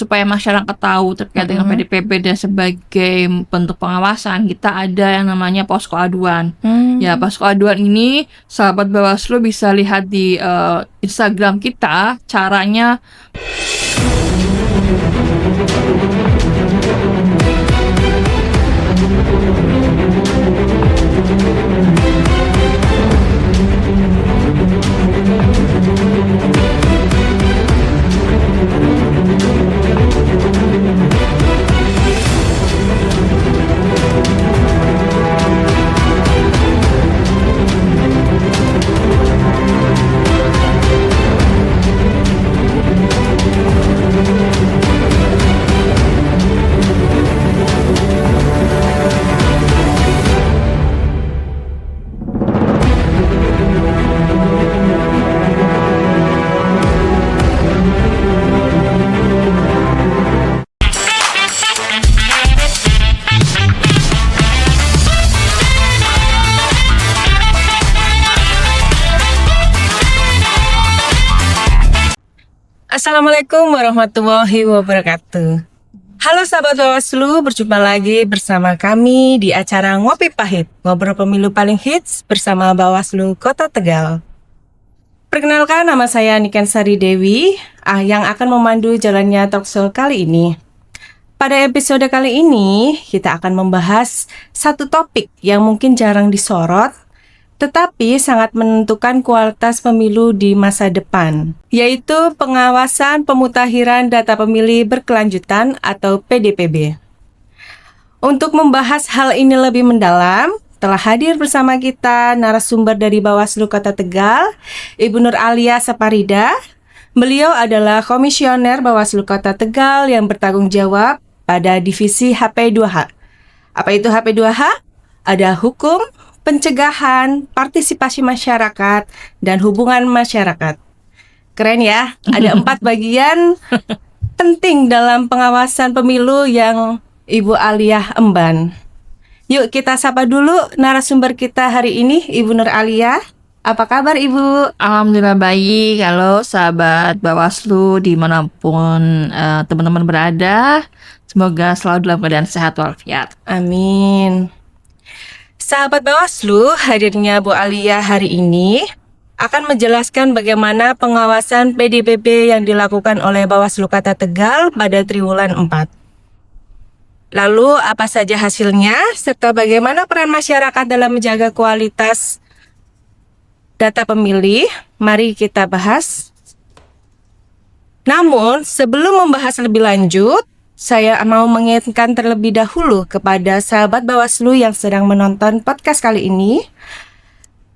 supaya masyarakat tahu terkait dengan PDPB dan sebagai bentuk pengawasan, kita ada yang namanya posko aduan. Ya, posko aduan ini sahabat Bawaslu bisa lihat di Instagram kita caranya. Assalamualaikum warahmatullahi wabarakatuh. Halo sahabat Bawaslu, berjumpa lagi bersama kami di acara Ngopi Pahit, ngobrol pemilu paling hits bersama Bawaslu Kota Tegal. Perkenalkan, nama saya Niken Sari Dewi, yang akan memandu jalannya talkshow kali ini. Pada episode kali ini, kita akan membahas satu topik yang mungkin jarang disorot, tetapi sangat menentukan kualitas pemilu di masa depan, yaitu pengawasan pemutahiran data pemilih berkelanjutan atau PDPB. Untuk membahas hal ini lebih mendalam, telah hadir bersama kita narasumber dari Bawaslu Kota Tegal, Ibu Nur Alia Saparida. Beliau adalah komisioner Bawaslu Kota Tegal yang bertanggung jawab pada divisi HP2H. Apa itu HP2H? Ada hukum, pencegahan, partisipasi masyarakat, dan hubungan masyarakat. Keren ya, ada 4 bagian penting dalam pengawasan pemilu yang Ibu Alia emban. Yuk kita sapa dulu narasumber kita hari ini, Ibu Nur Alia. Apa kabar Ibu? Alhamdulillah baik. Halo sahabat Bawaslu dimanapun teman-teman berada. Semoga selalu dalam keadaan sehat walafiat. Amin. Sahabat Bawaslu, hadirnya Bu Alia hari ini akan menjelaskan bagaimana pengawasan PDPB yang dilakukan oleh Bawaslu Kota Tegal pada triwulan 4. Lalu apa saja hasilnya, serta bagaimana peran masyarakat dalam menjaga kualitas data pemilih, mari kita bahas. Namun, sebelum membahas lebih lanjut, saya mau mengingatkan terlebih dahulu kepada sahabat Bawaslu yang sedang menonton podcast kali ini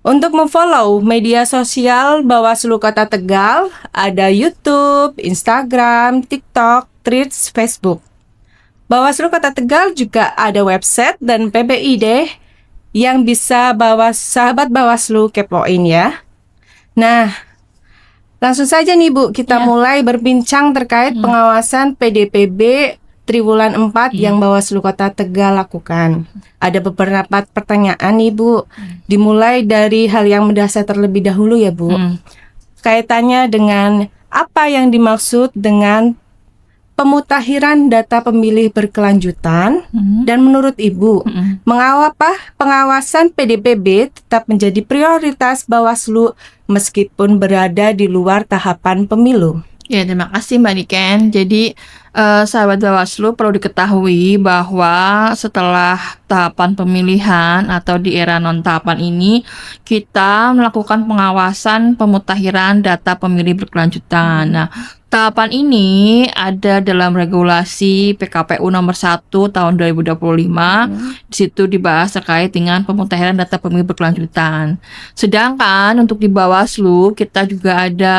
untuk memfollow media sosial Bawaslu Kota Tegal, ada YouTube, Instagram, TikTok, Threads, Facebook. Bawaslu Kota Tegal juga ada website dan PBID yang bisa sahabat Bawaslu kepoin ya. Nah, langsung saja nih Bu, kita mulai berbincang terkait pengawasan PDPB triwulan 4 yang Bawaslu Kota Tegal lakukan. Ada beberapa pertanyaan nih Bu, dimulai dari hal yang mendasar terlebih dahulu ya Bu. Kaitannya dengan apa yang dimaksud dengan pemutahiran data pemilih berkelanjutan, dan menurut Ibu, mengapa pengawasan PDPB tetap menjadi prioritas Bawaslu meskipun berada di luar tahapan pemilu? Ya, terima kasih Mbak Niken. Jadi sahabat Bawaslu perlu diketahui bahwa setelah tahapan pemilihan atau di era non-tahapan ini, kita melakukan pengawasan pemutahiran data pemilih berkelanjutan. Nah, tahapan ini ada dalam regulasi PKPU nomor 1 tahun 2025. Di situ dibahas terkait dengan pemutahiran data pemilih berkelanjutan. Sedangkan untuk di Bawaslu, kita juga ada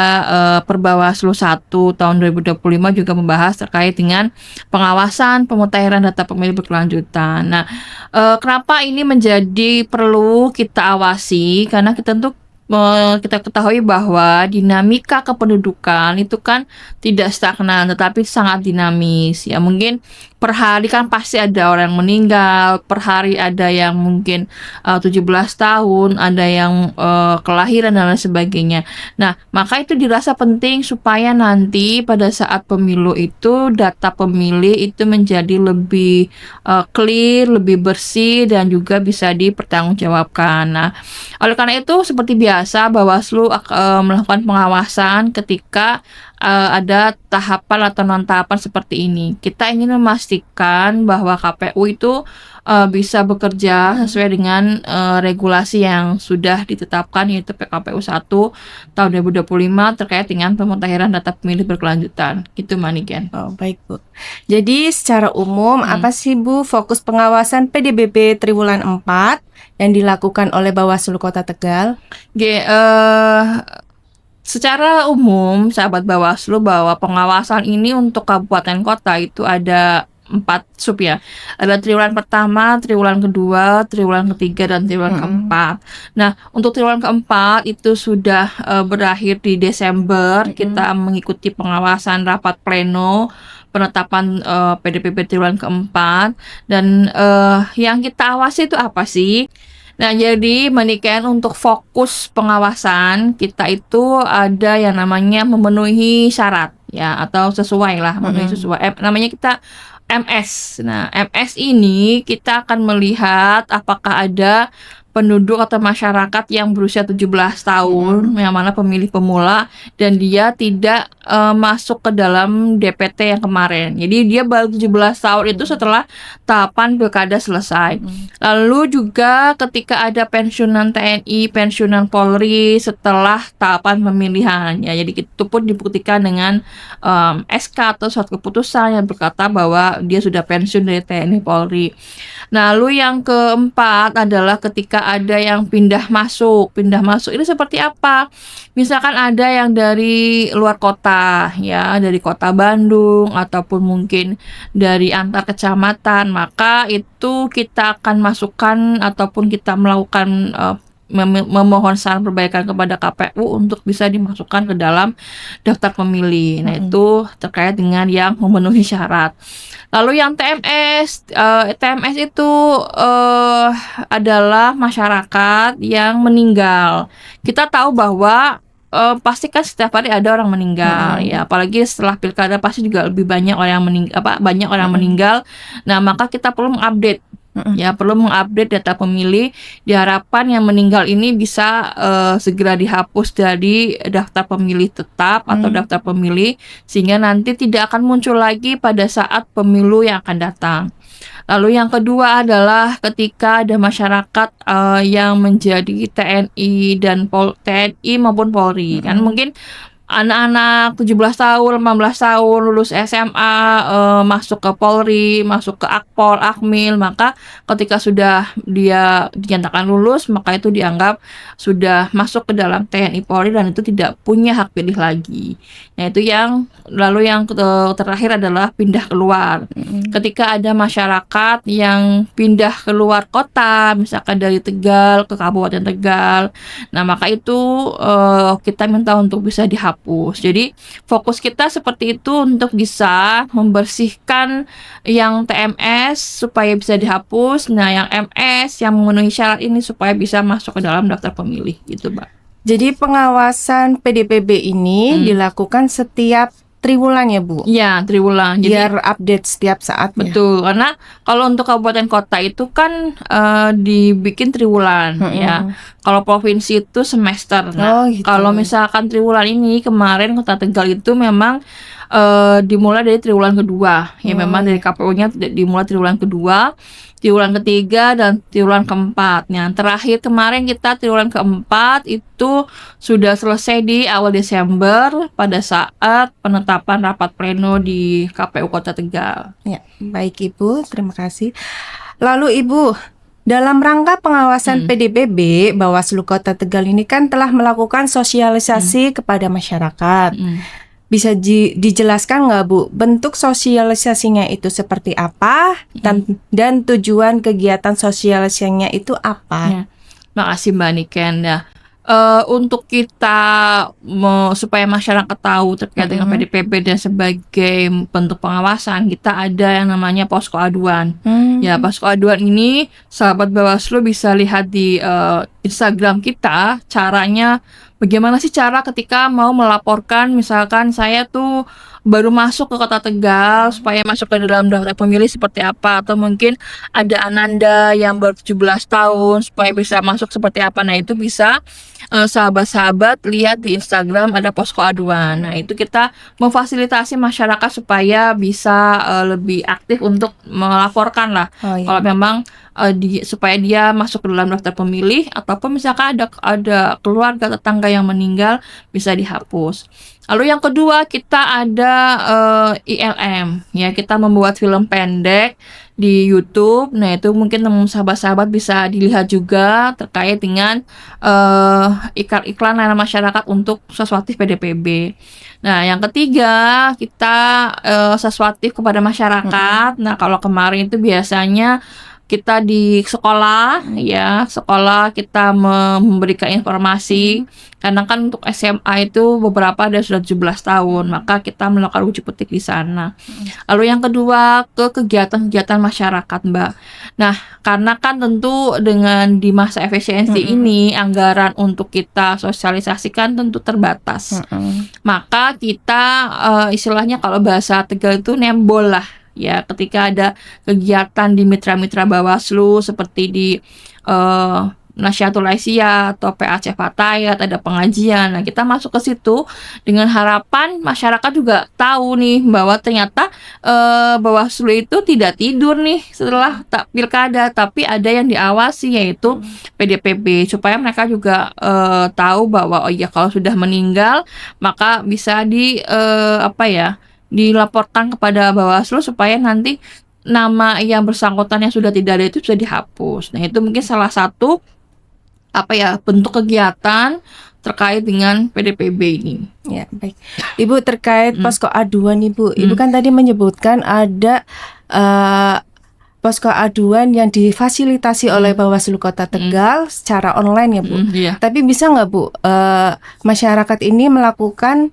Perbawaslu 1 tahun 2025 juga membahas terkait dengan pengawasan pemutahiran data pemilih berkelanjutan. Nah, kenapa ini menjadi perlu kita awasi? Karena kita ketahui bahwa dinamika kependudukan itu kan tidak stagnan tetapi sangat dinamis. Ya, mungkin per hari kan pasti ada orang yang meninggal, per hari ada yang mungkin 17 tahun, ada yang kelahiran dan lain sebagainya. Nah, maka itu dirasa penting supaya nanti pada saat pemilu itu data pemilih itu menjadi lebih clear, lebih bersih dan juga bisa dipertanggungjawabkan. Nah, oleh karena itu seperti biasa Bawaslu melakukan pengawasan ketika ada tahapan atau non-tahapan seperti ini. Kita ingin memastikan bahwa KPU itu bisa bekerja sesuai dengan regulasi yang sudah ditetapkan, yaitu PKPU 1 tahun 2025 terkait dengan pemutahiran data pemilih berkelanjutan. Gitu Maniken. Oh, baik Bu. Jadi secara umum apa sih Bu fokus pengawasan PDBB Triwulan 4 yang dilakukan oleh Bawaslu Kota Tegal? Secara umum, sahabat Bawaslu, bahwa pengawasan ini untuk kabupaten kota itu ada 4 sub ya. Ada triwulan pertama, triwulan kedua, triwulan ketiga, dan triwulan keempat. Nah, untuk triwulan keempat itu sudah berakhir di Desember. Kita mengikuti pengawasan rapat pleno penetapan PDBB triwulan keempat. Dan yang kita awasi itu apa sih? Nah, jadi Maniken untuk fokus pengawasan kita itu ada yang namanya memenuhi syarat ya, atau sesuai lah, memenuhi sesuai. Namanya kita MS. Nah, MS ini kita akan melihat apakah ada penduduk atau masyarakat yang berusia 17 tahun, yang mana pemilih pemula, dan dia tidak masuk ke dalam DPT yang kemarin. Jadi dia baru 17 tahun itu setelah tahapan pilkada selesai. Lalu juga ketika ada pensiunan TNI, pensiunan Polri setelah tahapan pemilihan. Ya, jadi itu pun dibuktikan dengan SK atau surat keputusan yang berkata bahwa dia sudah pensiun dari TNI Polri. Nah, lalu yang keempat adalah ketika ada yang pindah masuk. Pindah masuk ini seperti apa? Misalkan ada yang dari luar kota, ya, dari kota Bandung ataupun mungkin dari antar kecamatan, maka itu kita akan masukkan ataupun kita melakukan memohon saran perbaikan kepada KPU untuk bisa dimasukkan ke dalam daftar pemilih. Nah, itu terkait dengan yang memenuhi syarat. Lalu yang TMS, TMS itu adalah masyarakat yang meninggal. Kita tahu bahwa pasti kan setiap hari ada orang meninggal, ya, apalagi setelah pilkada pasti juga lebih banyak orang yang banyak orang meninggal. Nah, maka kita perlu mengupdate. Ya, perlu mengupdate data pemilih. Diharapkan yang meninggal ini bisa segera dihapus dari daftar pemilih tetap atau daftar pemilih, sehingga nanti tidak akan muncul lagi pada saat pemilu yang akan datang. Lalu yang kedua adalah ketika ada masyarakat yang menjadi TNI dan TNI maupun Polri, kan mungkin anak-anak 17 tahun, 18 tahun lulus SMA, masuk ke Polri, masuk ke Akpol, Akmil, maka ketika sudah dia dinyatakan lulus, maka itu dianggap sudah masuk ke dalam TNI Polri dan itu tidak punya hak pilih lagi. Nah, itu lalu yang terakhir adalah pindah keluar. Ketika ada masyarakat yang pindah keluar kota, misalkan dari Tegal ke Kabupaten Tegal, nah maka itu kita minta untuk bisa dihapus. Jadi fokus kita seperti itu untuk bisa membersihkan yang TMS supaya bisa dihapus. Nah, yang MS yang memenuhi syarat ini supaya bisa masuk ke dalam daftar pemilih gitu, Mbak. Jadi pengawasan PDBB ini dilakukan setiap triwulan ya Bu? Iya, triwulan. Jadi, biar update setiap saatnya. betul, karena kalau untuk kabupaten kota itu kan dibikin triwulan, ya. Kalau provinsi itu semester. Nah, gitu. kalau misalkan triwulan ini kemarin Kota Tegal itu memang dimulai dari triwulan kedua. Ya, memang dari KPU-nya dimulai triwulan kedua, triwulan ketiga, dan triwulan keempat. Nah, terakhir kemarin kita triwulan keempat itu sudah selesai di awal Desember pada saat penetapan rapat pleno di KPU Kota Tegal. Ya, baik Ibu, terima kasih. Lalu Ibu, dalam rangka pengawasan PDBB, Bawaslu Kota Tegal ini kan telah melakukan sosialisasi kepada masyarakat. Bisa dijelaskan nggak Bu, bentuk sosialisasinya itu seperti apa dan tujuan kegiatan sosialisasinya itu apa? Ya. Makasih Mbak Niken. Ya. Untuk kita supaya masyarakat tahu terkait dengan PDPB dan sebagai bentuk pengawasan, kita ada yang namanya posko aduan. Ya, posko aduan ini sahabat Bawaslu bisa lihat di Instagram kita, caranya bagaimana sih cara ketika mau melaporkan, misalkan saya tuh baru masuk ke Kota Tegal, supaya masuk ke dalam daftar pemilih seperti apa, atau mungkin ada ananda yang baru 17 tahun supaya bisa masuk seperti apa. Nah, itu bisa sahabat-sahabat lihat di Instagram ada posko aduan. Nah, itu kita memfasilitasi masyarakat supaya bisa lebih aktif untuk melaporkan lah. Kalau memang supaya dia masuk ke dalam daftar pemilih, ataupun misalkan ada keluarga tetangga yang meninggal, bisa dihapus. Lalu yang kedua, kita ada ILM, ya, kita membuat film pendek di YouTube. Nah, itu mungkin sahabat-sahabat bisa dilihat juga terkait dengan iklan layanan masyarakat untuk sesuatu PDPB. Nah, yang ketiga, kita sesuatu kepada masyarakat. Nah, kalau kemarin itu biasanya kita di sekolah, ya, sekolah kita memberikan informasi, karena kan untuk SMA itu beberapa ada sudah 17 tahun, maka kita melakukan uji petik di sana. Lalu yang kedua, ke kegiatan-kegiatan masyarakat, Mbak. Nah, karena kan tentu dengan di masa efisiensi ini, anggaran untuk kita sosialisasikan tentu terbatas. Maka kita istilahnya kalau bahasa Tegal itu nembol lah. Ya, ketika ada kegiatan di mitra-mitra Bawaslu seperti di Nasyatul Aisyah atau PAC Fatayat, ada pengajian. Nah, kita masuk ke situ dengan harapan masyarakat juga tahu nih bahwa ternyata Bawaslu itu tidak tidur nih setelah pilkada, tapi ada yang diawasi, yaitu PDPB, supaya mereka juga tahu bahwa oh iya, kalau sudah meninggal maka bisa dilaporkan kepada Bawaslu supaya nanti nama yang bersangkutan yang sudah tidak ada itu bisa dihapus. Nah, itu mungkin salah satu bentuk kegiatan terkait dengan PDPB ini. Ya, baik. Ibu, terkait posko aduan, Ibu kan tadi menyebutkan ada posko aduan yang difasilitasi oleh Bawaslu Kota Tegal secara online, ya, Bu. Iya. Tapi bisa nggak, Bu, masyarakat ini melakukan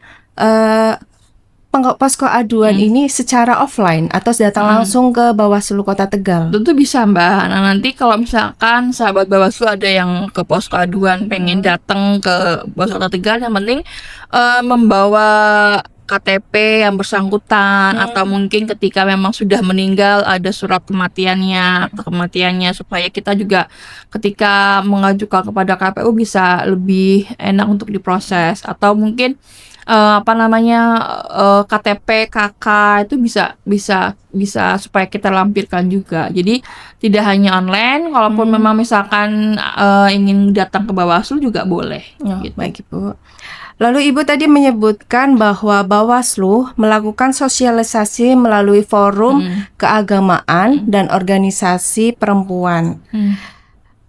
posko aduan ini secara offline atau datang langsung ke Bawaslu Kota Tegal? Tentu bisa, Mbak. Nah, nanti kalau misalkan sahabat Bawaslu ada yang ke posko aduan pengen datang ke Bawaslu Kota Tegal, yang penting membawa KTP yang bersangkutan, atau mungkin ketika memang sudah meninggal ada surat kematiannya supaya kita juga ketika mengajukan kepada KPU bisa lebih enak untuk diproses, atau mungkin KTP KK itu bisa supaya kita lampirkan juga. Jadi tidak hanya online, kalaupun memang misalkan ingin datang ke Bawaslu juga boleh. Gitu. Baik, Ibu. Lalu Ibu tadi menyebutkan bahwa Bawaslu melakukan sosialisasi melalui forum keagamaan dan organisasi perempuan.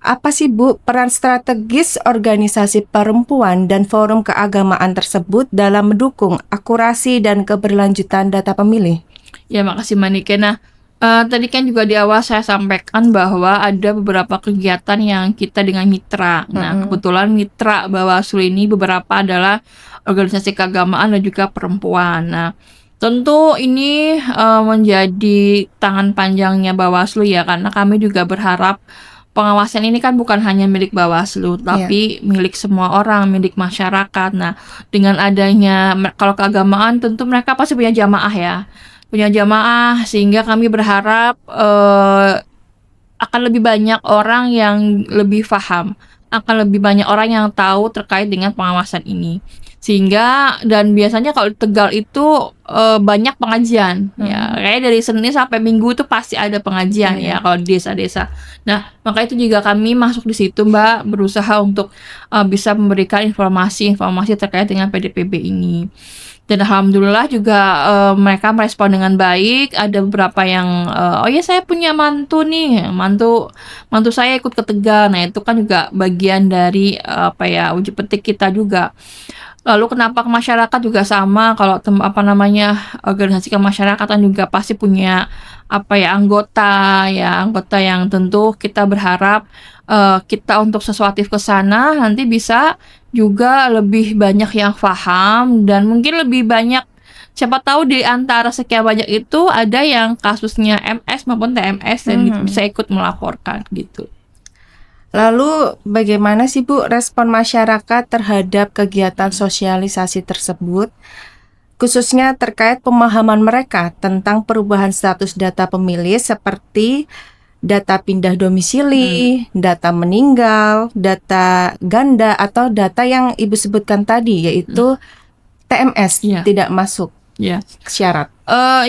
Apa sih, Bu, peran strategis organisasi perempuan dan forum keagamaan tersebut dalam mendukung akurasi dan keberlanjutan data pemilih? Ya, makasih, Manike. Nah, tadi kan juga di awal saya sampaikan bahwa ada beberapa kegiatan yang kita dengan mitra. Nah, kebetulan mitra Bawaslu ini beberapa adalah organisasi keagamaan dan juga perempuan. Nah, tentu ini menjadi tangan panjangnya Bawaslu, ya, karena kami juga berharap pengawasan ini kan bukan hanya milik Bawaslu, tapi milik semua orang, milik masyarakat. Nah, dengan adanya, kalau keagamaan tentu mereka pasti punya jamaah, sehingga kami berharap akan lebih banyak orang yang lebih paham, akan lebih banyak orang yang tahu terkait dengan pengawasan ini. Sehingga, dan biasanya kalau di Tegal itu banyak pengajian, ya, kayak dari Senin sampai Minggu itu pasti ada pengajian, ya, kalau di desa-desa. Nah, maka itu juga kami masuk di situ, Mbak, berusaha untuk bisa memberikan informasi terkait dengan PDPB ini. Dan alhamdulillah juga mereka merespon dengan baik. Ada beberapa yang oh ya, saya punya mantu nih, mantu saya ikut ke Tegal. Nah, itu kan juga bagian dari uji petik kita juga. Lalu kenapa ke masyarakat juga sama, kalau organisasi kemasyarakatan juga pasti punya anggota yang tentu kita berharap kita untuk sesuatu ke sana nanti bisa juga lebih banyak yang paham dan mungkin lebih banyak, siapa tahu di antara sekian banyak itu ada yang kasusnya MS maupun TMS dan bisa ikut melaporkan gitu. Lalu bagaimana sih Bu respon masyarakat terhadap kegiatan sosialisasi tersebut, khususnya terkait pemahaman mereka tentang perubahan status data pemilih seperti data pindah domisili, data meninggal, data ganda, atau data yang Ibu sebutkan tadi yaitu TMS tidak masuk syarat.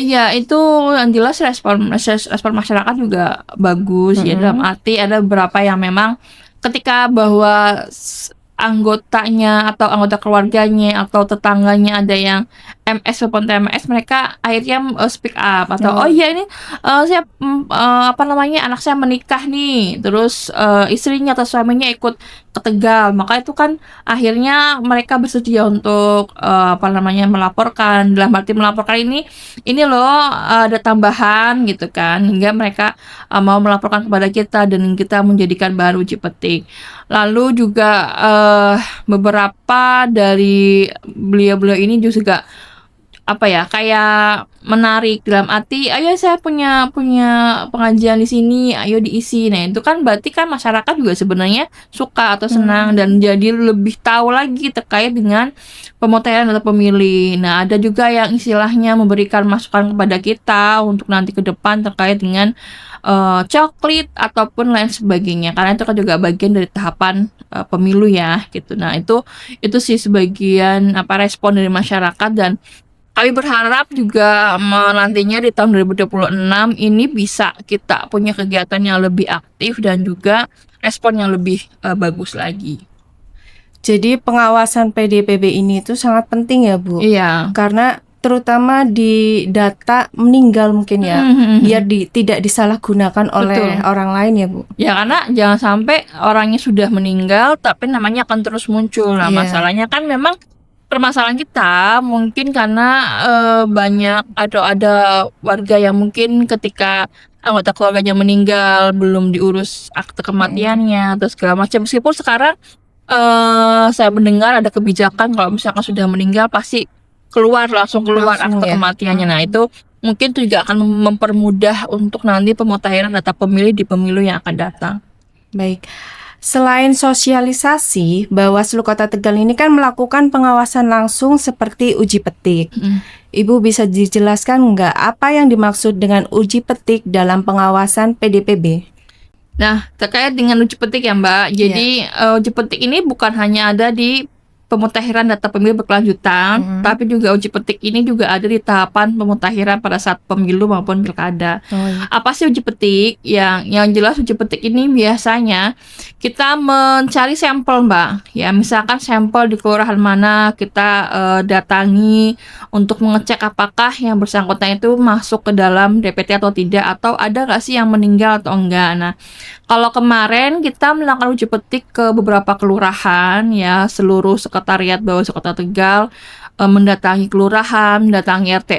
Ya itu yang jelas respon masyarakat juga bagus ya, dalam arti ada beberapa yang memang ketika bahwa anggotanya atau anggota keluarganya atau tetangganya ada yang MS maupun TMS, mereka akhirnya speak up atau ini anak saya menikah nih, terus istrinya atau suaminya ikut ke Tegal, maka itu kan akhirnya mereka bersedia untuk melaporkan. Dalam arti melaporkan ini loh ada tambahan gitu kan, hingga mereka mau melaporkan kepada kita dan kita menjadikan bahan uji petik. Lalu juga beberapa dari beliau-beliau ini juga kayak menarik, dalam arti ayo saya punya pengajian di sini, ayo diisi. Nah itu kan berarti kan masyarakat juga sebenarnya suka atau senang dan jadi lebih tahu lagi terkait dengan pemutahiran data pemilih. Nah ada juga yang istilahnya memberikan masukan kepada kita untuk nanti ke depan terkait dengan coklit ataupun lain sebagainya, karena itu kan juga bagian dari tahapan pemilu ya gitu. Nah itu sih sebagian respon dari masyarakat, dan kami berharap juga nantinya di tahun 2026 ini bisa kita punya kegiatan yang lebih aktif dan juga respon yang lebih bagus lagi. Jadi pengawasan PDPB ini itu sangat penting ya Bu. Iya. Karena terutama di data meninggal mungkin ya, biar tidak disalahgunakan oleh orang lain ya Bu. Ya karena jangan sampai orangnya sudah meninggal tapi namanya akan terus muncul. Nah masalahnya kan memang permasalahan kita mungkin karena banyak ada warga yang mungkin ketika anggota keluarganya meninggal belum diurus akte kematiannya atau segala macam. Meskipun sekarang saya mendengar ada kebijakan kalau misalkan sudah meninggal pasti langsung keluar akte kematiannya. Nah itu mungkin juga akan mempermudah untuk nanti pemutahiran data pemilih di pemilu yang akan datang. Baik. Selain sosialisasi, Bawaslu Kota Tegal ini kan melakukan pengawasan langsung seperti uji petik. Ibu bisa dijelaskan nggak apa yang dimaksud dengan uji petik dalam pengawasan PDPB? Nah, terkait dengan uji petik ya Mbak, jadi uji petik ini bukan hanya ada di pemutahiran data pemilih berkelanjutan, tapi juga uji petik ini juga ada di tahapan pemutahiran pada saat pemilu maupun pilkada. Apa sih uji petik? Yang jelas uji petik ini biasanya kita mencari sampel Mbak. Ya misalkan sampel di kelurahan mana kita datangi untuk mengecek apakah yang bersangkutan itu masuk ke dalam DPT atau tidak, atau ada nggak sih yang meninggal atau enggak. Nah kalau kemarin kita melakukan uji petik ke beberapa kelurahan ya, seluruh sekretariat Bawaslu Kota Tegal mendatangi kelurahan, mendatangi RT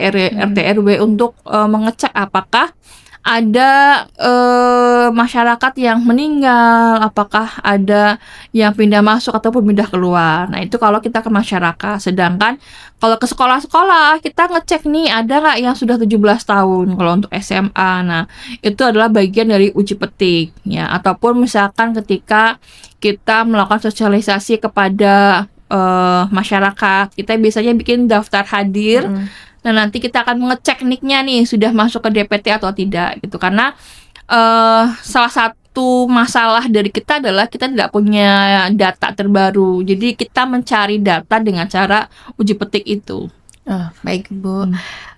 RW untuk mengecek apakah ada masyarakat yang meninggal, apakah ada yang pindah masuk ataupun pindah keluar. Nah itu kalau kita ke masyarakat. Sedangkan kalau ke sekolah-sekolah kita ngecek nih ada nggak yang sudah 17 tahun kalau untuk SMA. Nah itu adalah bagian dari uji petik ya. Ataupun misalkan ketika kita melakukan sosialisasi kepada masyarakat, kita biasanya bikin daftar hadir. Nah nanti kita akan mengecek niknya nih sudah masuk ke DPT atau tidak gitu, karena salah satu masalah dari kita adalah kita tidak punya data terbaru, jadi kita mencari data dengan cara uji petik itu. Baik Bu.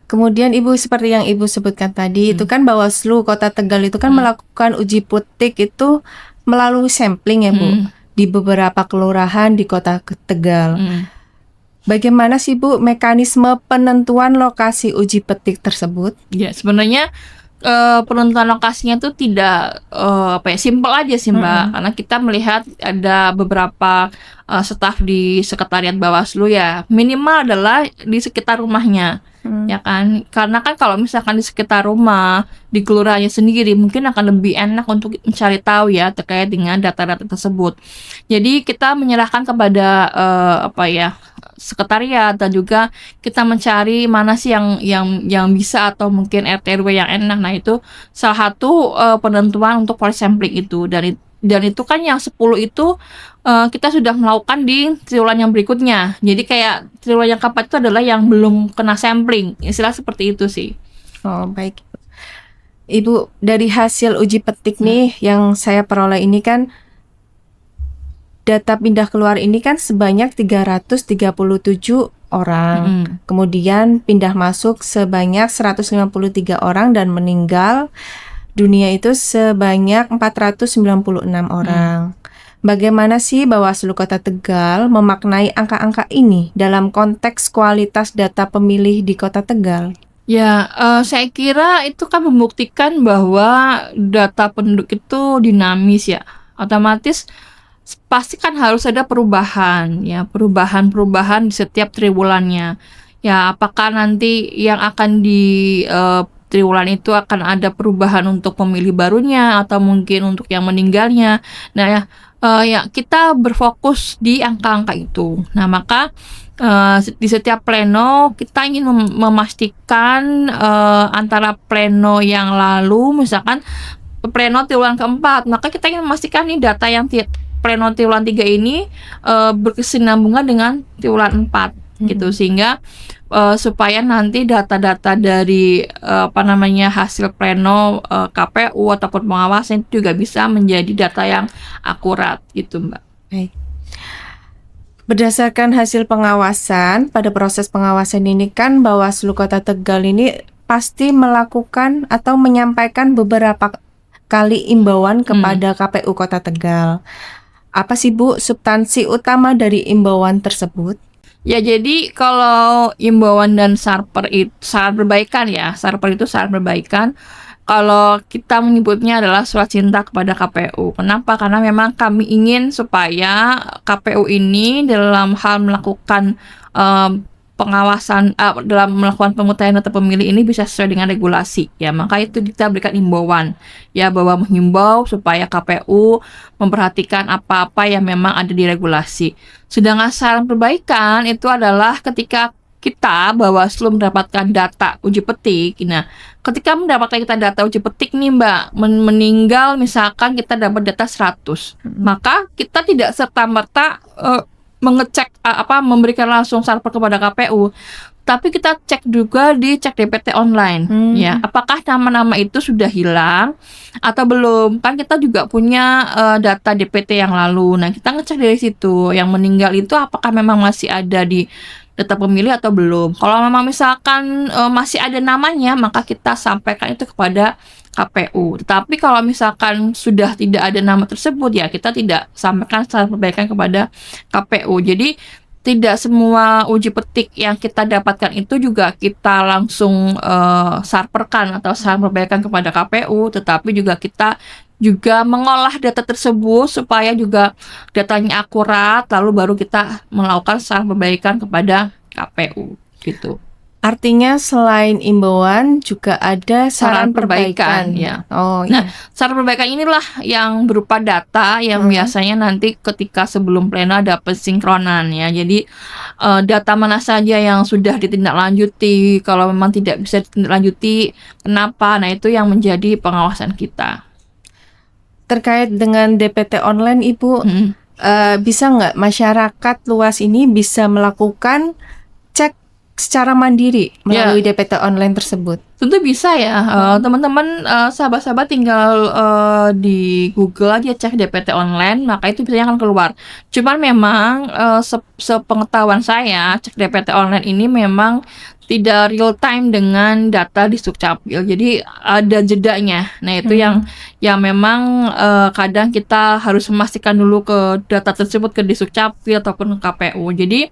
Kemudian Ibu seperti yang Ibu sebutkan tadi itu kan Bawaslu Kota Tegal itu kan melakukan uji petik itu melalui sampling ya Bu, di beberapa kelurahan di Kota Tegal. Bagaimana sih Bu mekanisme penentuan lokasi uji petik tersebut? Ya sebenarnya penentuan lokasinya tuh tidak, simpel aja sih, Mbak. Karena kita melihat ada beberapa, staf di sekretariat Bawaslu ya, minimal adalah di sekitar rumahnya, ya kan. Karena kan kalau misalkan di sekitar rumah, di kelurahannya sendiri, mungkin akan lebih enak untuk mencari tahu ya, terkait dengan data-data tersebut. Jadi kita menyerahkan kepada, sekretariat dan juga kita mencari mana sih yang bisa atau mungkin RT RW yang enak. Nah, itu salah satu, penentuan untuk voice sampling itu dan itu kan yang 10 itu, kita sudah melakukan di triwulan yang berikutnya. Jadi kayak triwulan yang keempat itu adalah yang belum kena sampling, istilah seperti itu sih. Oh, baik. Ibu, dari hasil uji petik nih yang saya peroleh ini kan data pindah keluar ini kan sebanyak 337 orang. Kemudian pindah masuk sebanyak 153 orang dan meninggal dunia itu sebanyak 496 orang. Bagaimana sih Bawaslu Kota Tegal memaknai angka-angka ini dalam konteks kualitas data pemilih di Kota Tegal? Ya, saya kira itu kan membuktikan bahwa data penduduk itu dinamis ya. Otomatis pasti kan harus ada perubahan ya, perubahan-perubahan di setiap triwulannya. Ya, apakah nanti yang akan di triwulan itu akan ada perubahan untuk pemilih barunya atau mungkin untuk yang meninggalnya. Nah ya, kita berfokus di angka-angka itu. Nah, maka di setiap pleno kita ingin memastikan antara pleno yang lalu, misalkan pleno triwulan keempat, maka kita ingin memastikan nih data yang pleno triwulan 3 ini berkesinambungan dengan triwulan 4 gitu, sehingga supaya nanti data-data dari hasil pleno KPU ataupun pengawasan itu juga bisa menjadi data yang akurat gitu, Mbak. Baik. Berdasarkan hasil pengawasan, pada proses pengawasan ini kan Bawaslu Kota Tegal ini pasti melakukan atau menyampaikan beberapa kali imbauan kepada KPU Kota Tegal. Apa sih Bu substansi utama dari imbauan tersebut? Ya, jadi kalau imbauan dan saran perbaikan ya, saran itu saran perbaikan. Kalau kita menyebutnya adalah surat cinta kepada KPU. Kenapa? Karena memang kami ingin supaya KPU ini dalam hal melakukan pengawasan, dalam melakukan pemutahiran data pemilih ini bisa sesuai dengan regulasi ya. Maka itu kita berikan imbauan ya, bahwa menghimbau supaya KPU memperhatikan apa-apa yang memang ada di regulasi. Sedangkan saran perbaikan itu adalah ketika kita Bawaslu mendapatkan data uji petik. Nah, ketika mendapatkan kita data uji petik nih, Mbak, meninggal misalkan kita dapat data 100, maka kita tidak serta-merta mengecek memberikan langsung sarper kepada KPU, tapi kita cek juga di cek DPT online ya, apakah nama-nama itu sudah hilang atau belum. Kan kita juga punya data DPT yang lalu. Nah, kita ngecek dari situ yang meninggal itu apakah memang masih ada di data pemilih atau belum. Kalau memang misalkan masih ada namanya, maka kita sampaikan itu kepada KPU. Tetapi kalau misalkan sudah tidak ada nama tersebut, ya kita tidak sampaikan saran perbaikan kepada KPU. Jadi tidak semua uji petik yang kita dapatkan itu juga kita langsung sarperkan atau saran perbaikan kepada KPU, tetapi juga kita juga mengolah data tersebut supaya juga datanya akurat, lalu baru kita melakukan saran perbaikan kepada KPU gitu. Artinya selain imbauan juga ada saran perbaikan ya. Oh, Nah, iya. saran perbaikan inilah yang berupa data yang biasanya nanti ketika sebelum pleno ada pensinkronan ya. Jadi data mana saja yang sudah ditindaklanjuti, kalau memang tidak bisa ditindaklanjuti, kenapa? Nah, itu yang menjadi pengawasan kita. Terkait dengan DPT online, Ibu, bisa nggak masyarakat luas ini bisa melakukan cek secara mandiri melalui DPT online tersebut? Tentu bisa ya, teman-teman, sahabat-sahabat tinggal di Google aja cek DPT online, maka itu biasanya akan keluar. Cuman memang sepengetahuan saya, cek DPT online ini memang tidak real time dengan data di Sukcapil. Jadi ada jedanya. Nah, itu yang memang kadang kita harus memastikan dulu ke data tersebut ke di Sukcapil ataupun ke KPU. Jadi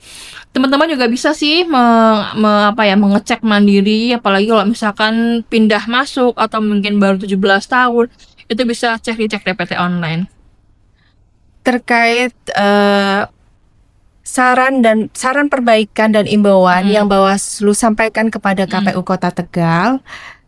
teman-teman juga bisa sih mengecek mandiri, apalagi kalau misalkan pindah masuk atau mungkin baru 17 tahun, itu bisa cek DPT online. Terkait saran perbaikan dan imbauan yang Bawaslu sampaikan kepada KPU Kota Tegal,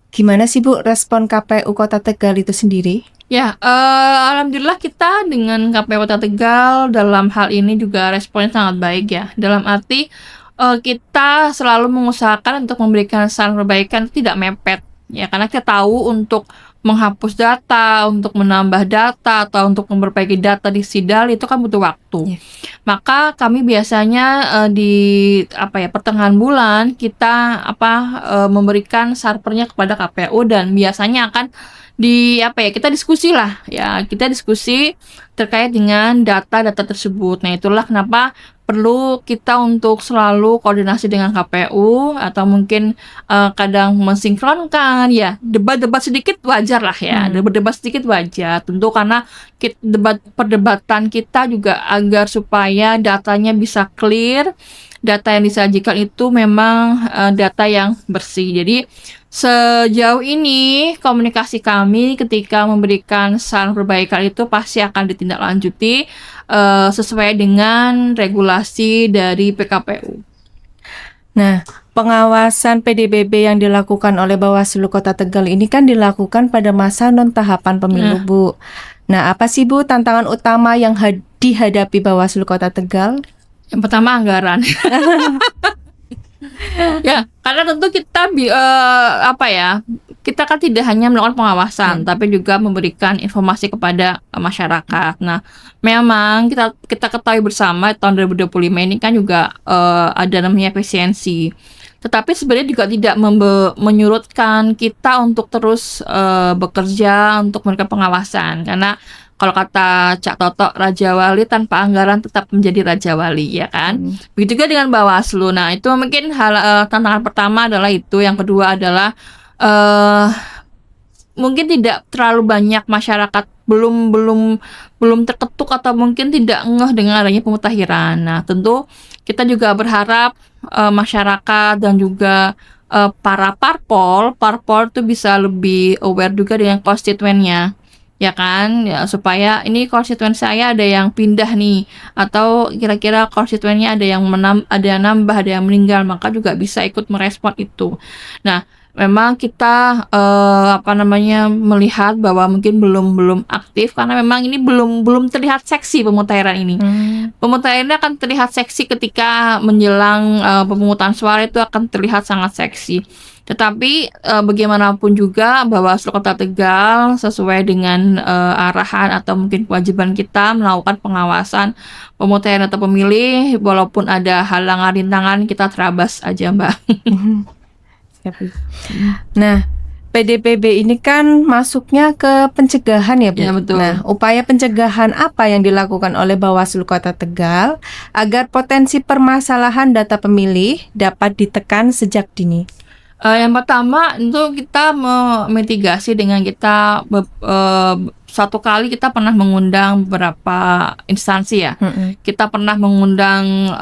gimana sih Bu respon KPU Kota Tegal itu sendiri? Ya, alhamdulillah kita dengan KPU Kota Tegal dalam hal ini juga responnya sangat baik ya. Dalam arti kita selalu mengusahakan untuk memberikan saran perbaikan tidak mepet ya, karena kita tahu untuk menghapus data, untuk menambah data atau untuk memperbaiki data di SIDAL itu kan butuh waktu. Maka kami biasanya di pertengahan bulan kita memberikan sarpernya kepada KPU dan biasanya akan kita diskusi lah ya, kita diskusi terkait dengan data-data tersebut. Nah, itulah kenapa perlu kita untuk selalu koordinasi dengan KPU atau mungkin kadang mensinkronkan ya, debat-debat sedikit wajar lah ya, debat-debat sedikit wajar tentu karena perdebatan kita juga agar supaya datanya bisa clear, data yang disajikan itu memang data yang bersih. Jadi sejauh ini komunikasi kami ketika memberikan saran perbaikan itu pasti akan ditindaklanjuti sesuai dengan regulasi dari PKPU. Nah, pengawasan PDBB yang dilakukan oleh Bawaslu Kota Tegal ini kan dilakukan pada masa non-tahapan pemilu, Bu. Nah, apa sih Bu tantangan utama yang dihadapi Bawaslu Kota Tegal? Yang pertama anggaran. Ya, karena tentu kita kita kan tidak hanya melakukan pengawasan, tapi juga memberikan informasi kepada masyarakat. Nah, memang kita ketahui bersama tahun 2025 ini kan juga ada namanya efisiensi. Tetapi sebenarnya juga tidak menyurutkan kita untuk terus bekerja untuk memberikan pengawasan, karena kalau kata Cak Toto, Raja Wali tanpa anggaran tetap menjadi Raja Wali, ya kan? Begitu juga dengan Bawaslu. Nah, itu mungkin tantangan pertama adalah itu. Yang kedua adalah mungkin tidak terlalu banyak masyarakat belum terketuk atau mungkin tidak ngeh dengan adanya pemutakhiran. Nah, tentu kita juga berharap masyarakat dan juga para parpol itu bisa lebih aware juga dengan konstituennya. Ya kan, ya supaya ini konstituen saya ada yang pindah nih, atau kira-kira konstituennya ada yang nambah, ada yang meninggal, maka juga bisa ikut merespon itu. Nah, memang kita melihat bahwa mungkin belum aktif karena memang ini belum terlihat seksi pemutakhiran ini. Pemutakhiran ini akan terlihat seksi ketika menjelang pemungutan suara, itu akan terlihat sangat seksi. Tetapi bagaimanapun juga Bawaslu Kota Tegal sesuai dengan arahan atau mungkin kewajiban kita melakukan pengawasan pemutakhiran atau pemilih, walaupun ada halangan rintangan kita terabas aja, Mbak. Nah, PDBB ini kan masuknya ke pencegahan ya, Bu? Ya, betul. Nah, upaya pencegahan apa yang dilakukan oleh Bawaslu Kota Tegal agar potensi permasalahan data pemilih dapat ditekan sejak dini? Yang pertama itu kita memitigasi dengan kita satu kali kita pernah mengundang beberapa instansi ya. Kita pernah mengundang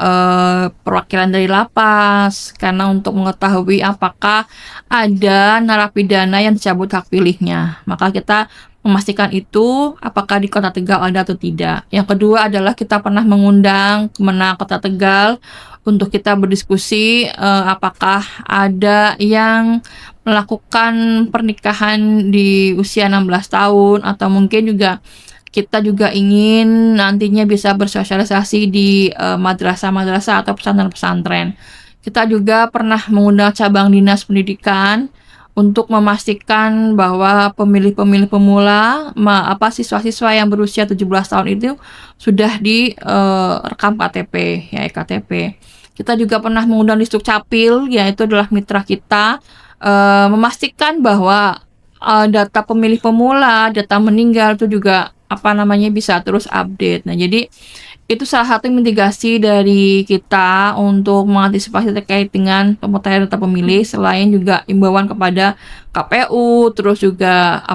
perwakilan dari lapas karena untuk mengetahui apakah ada narapidana yang dicabut hak pilihnya. Maka kita memastikan itu apakah di Kota Tegal ada atau tidak. Yang kedua adalah kita pernah mengundang Kemenang Kota Tegal untuk kita berdiskusi apakah ada yang melakukan pernikahan di usia 16 tahun atau mungkin juga kita juga ingin nantinya bisa bersosialisasi di madrasah-madrasah atau pesantren-pesantren. Kita juga pernah mengundang cabang dinas pendidikan untuk memastikan bahwa pemilih-pemilih pemula, siswa-siswa yang berusia 17 tahun itu sudah direkam KTP, ya EKTP. Kita juga pernah mengundang di Sukcapil, yaitu adalah mitra kita, memastikan bahwa data pemilih pemula, data meninggal itu juga bisa terus update. Nah, jadi Itu salah satu mitigasi dari kita untuk mengantisipasi terkait dengan pemutahiran data pemilih, selain juga imbauan kepada KPU, terus juga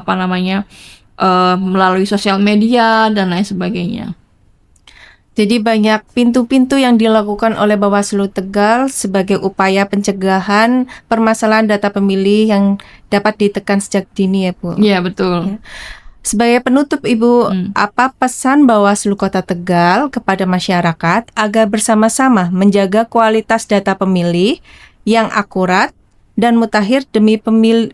melalui sosial media dan lain sebagainya. Jadi banyak pintu-pintu yang dilakukan oleh Bawaslu Tegal sebagai upaya pencegahan permasalahan data pemilih yang dapat ditekan sejak dini ya Bu. Iya, betul. Sebagai penutup Ibu, apa pesan Bawaslu Kota Tegal kepada masyarakat agar bersama-sama menjaga kualitas data pemilih yang akurat dan mutakhir demi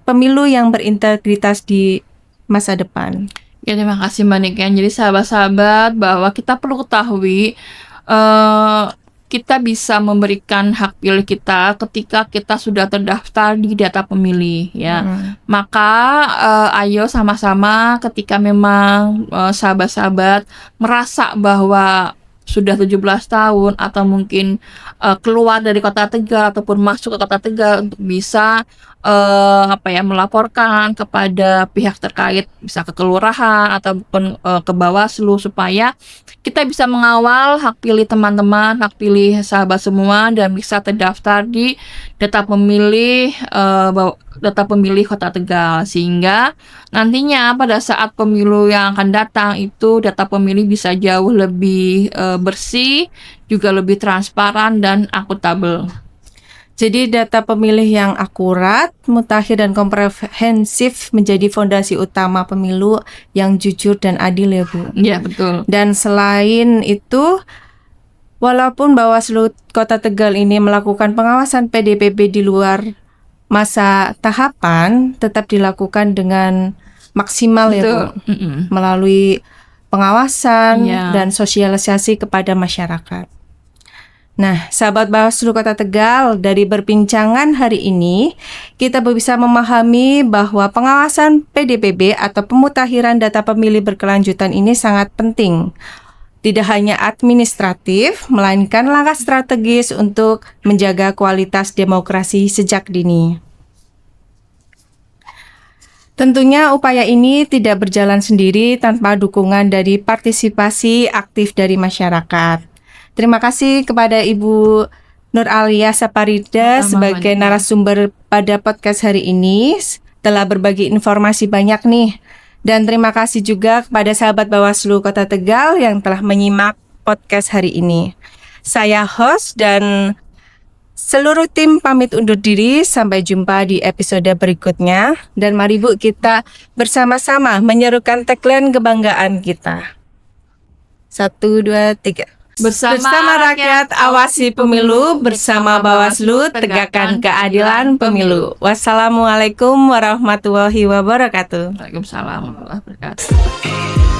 pemilu yang berintegritas di masa depan? Ya, terima kasih Mbak Niken. Jadi sahabat-sahabat, bahwa kita perlu ketahui kita bisa memberikan hak pilih kita ketika kita sudah terdaftar di data pemilih ya. Maka ayo sama-sama ketika memang sahabat-sahabat merasa bahwa sudah 17 tahun atau mungkin keluar dari Kota Tegal ataupun masuk ke Kota Tegal untuk bisa melaporkan kepada pihak terkait, bisa ke kelurahan ataupun ke Bawaslu, supaya kita bisa mengawal hak pilih teman-teman, hak pilih sahabat semua, dan bisa terdaftar di data pemilih Kota Tegal, sehingga nantinya pada saat pemilu yang akan datang itu data pemilih bisa jauh lebih bersih, juga lebih transparan dan akuntabel. Jadi data pemilih yang akurat, mutakhir dan komprehensif menjadi fondasi utama pemilu yang jujur dan adil ya Bu. Iya, betul. Dan selain itu, walaupun Bawaslu Kota Tegal ini melakukan pengawasan PDPB di luar masa tahapan, tetap dilakukan dengan maksimal ya Bu. Melalui pengawasan dan sosialisasi kepada masyarakat. Nah, sahabat Bawaslu Kota Tegal, dari perbincangan hari ini, kita bisa memahami bahwa pengawasan PDPB atau pemutakhiran data pemilih berkelanjutan ini sangat penting. Tidak hanya administratif, melainkan langkah strategis untuk menjaga kualitas demokrasi sejak dini. Tentunya upaya ini tidak berjalan sendiri tanpa dukungan dari partisipasi aktif dari masyarakat. Terima kasih kepada Ibu Nur Alia Saparida sebagai narasumber pada podcast hari ini, telah berbagi informasi banyak nih. Dan terima kasih juga kepada sahabat Bawaslu Kota Tegal yang telah menyimak podcast hari ini. Saya host dan seluruh tim pamit undur diri. Sampai jumpa di episode berikutnya. Dan mari Bu, kita bersama-sama menyerukan tagline kebanggaan kita. 1, 2, 3. Bersama rakyat awasi pemilu, bersama Bawaslu tegakkan keadilan pemilu. Wassalamualaikum warahmatullahi wabarakatuh. Waalaikumsalam warahmatullahi wabarakatuh.